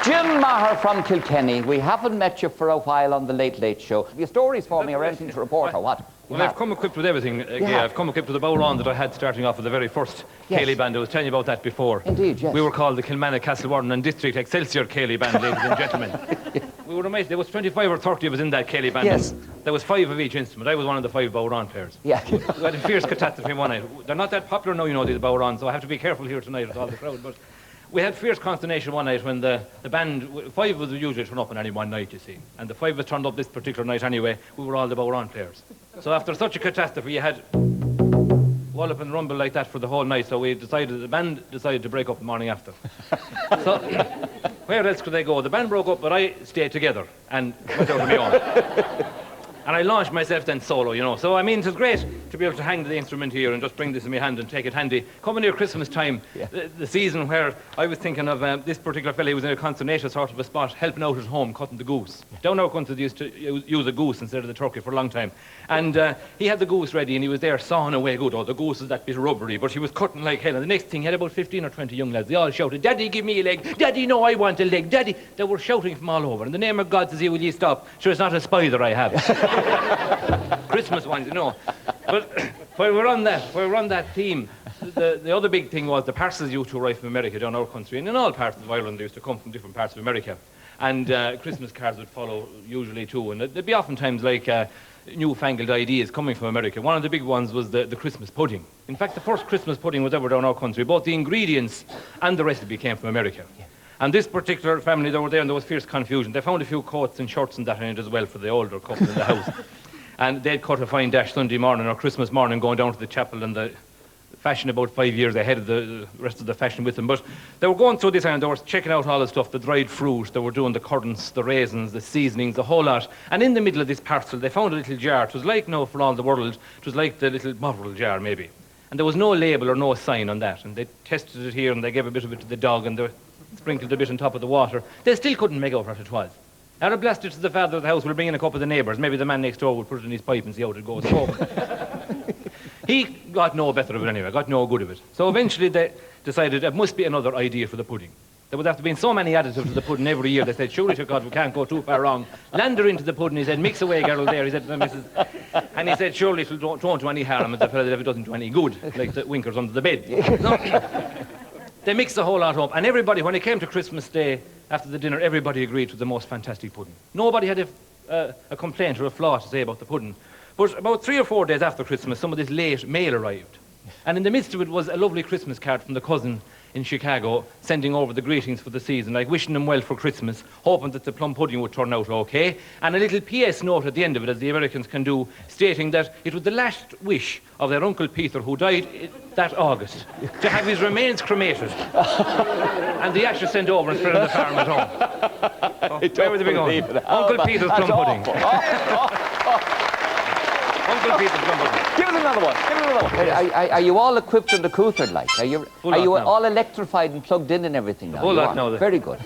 Jim Maher from Kilkenny. We haven't met you for a while on the Late Late Show. Have you stories for me or anything to report or what? Well, I've come equipped with everything. I've come equipped with the bow-on that I had starting off with the very first Ceilidh band. I was telling you about that before. Indeed, yes. We were called the Kilkenny, Castlewarden and District Excelsior Ceilidh band, ladies and gentlemen. We were amazed. There was 25 or 30 of us in that Ceilidh band. Yes. There was 5 of each instrument. I was one of the 5 bow-on players. Yeah. We had a fierce catastrophe one night. They're not that popular now, you know, these bow-on, so I have to be careful here tonight with all the crowd. But we had fierce consternation one night when the band, 5 of us would usually turn up on any one night, you see. And the 5 of us turned up this particular night anyway. We were all the bow-on players. So after such a catastrophe, you had wallop and rumble like that for the whole night. So the band decided to break up the morning after. So where else could they go? The band broke up, but I stayed together and went out on my own. And I launched myself then solo, you know. So, I mean, it was great to be able to hang the instrument here and just bring this in my hand and take it handy. Coming near Christmas time, the season where I was thinking of this particular fella, he was in a consternation sort of a spot, helping out at home, cutting the goose. Down our country, they used to use a goose instead of the turkey for a long time. And he had the goose ready and he was there sawing away good. Oh, the goose is that bit rubbery, but he was cutting like hell. And the next thing, he had about 15 or 20 young lads. They all shouted, "Daddy, give me a leg. Daddy, no, I want a leg. Daddy." They were shouting from all over. In the name of God, says he, will ye stop? Sure, it's not a spider I have. Christmas ones, you know. But while we're on that theme, the other big thing was the parcels used to arrive from America down our country, and in all parts of Ireland they used to come from different parts of America. And Christmas cards would follow usually too, and there'd be oftentimes like newfangled ideas coming from America. One of the big ones was the Christmas pudding. In fact, the first Christmas pudding was ever down our country. Both the ingredients and the recipe came from America. And this particular family, they were there and there was fierce confusion. They found a few coats and shirts and that in it as well for the older couple in the house. And they'd cut a fine dash Sunday morning or Christmas morning going down to the chapel, and the fashion about 5 years ahead of the rest of the fashion with them. But they were going through this and they were checking out all the stuff, the dried fruit, they were doing the currants, the raisins, the seasonings, the whole lot. And in the middle of this parcel, they found a little jar. It was like, no, for all the world, it was like the little bottle jar maybe. And there was no label or no sign on that. And they tested it here and they gave a bit of it to the dog and they sprinkled a bit on top of the water. They still couldn't make out what it was. Now, a blaster to the father of the house, we'll bring in a couple of the neighbours. Maybe the man next door would put it in his pipe and see how it goes. He got no better of it anyway, got no good of it. So eventually they decided there must be another idea for the pudding. There would have to be so many additives to the pudding every year. They said, surely to God, we can't go too far wrong. Lander into the pudding, he said, mix away, Gerald, there. He said to the missus. And he said, surely it won't do any harm, and the fella if it doesn't do any good, like the winkers under the bed. No. They mixed the whole lot up, and everybody, when it came to Christmas Day, after the dinner, everybody agreed to the most fantastic pudding. Nobody had a complaint or a flaw to say about the pudding. But about 3 or 4 days after Christmas, some of this late mail arrived. And in the midst of it was a lovely Christmas card from the cousin in Chicago, sending over the greetings for the season, like wishing them well for Christmas, hoping that the plum pudding would turn out okay, and a little PS note at the end of it, as the Americans can do, stating that it was the last wish of their Uncle Peter, who died that August, to have his remains cremated. And the ashes sent over and spread on the farm at home. Oh, where were they going? Uncle Peter's plum pudding. Uncle Peter's plum pudding. Give us another one. Give us another one. Are you all equipped and accoutred, like? Are you all electrified and plugged in and everything now? Full lot now. Very good.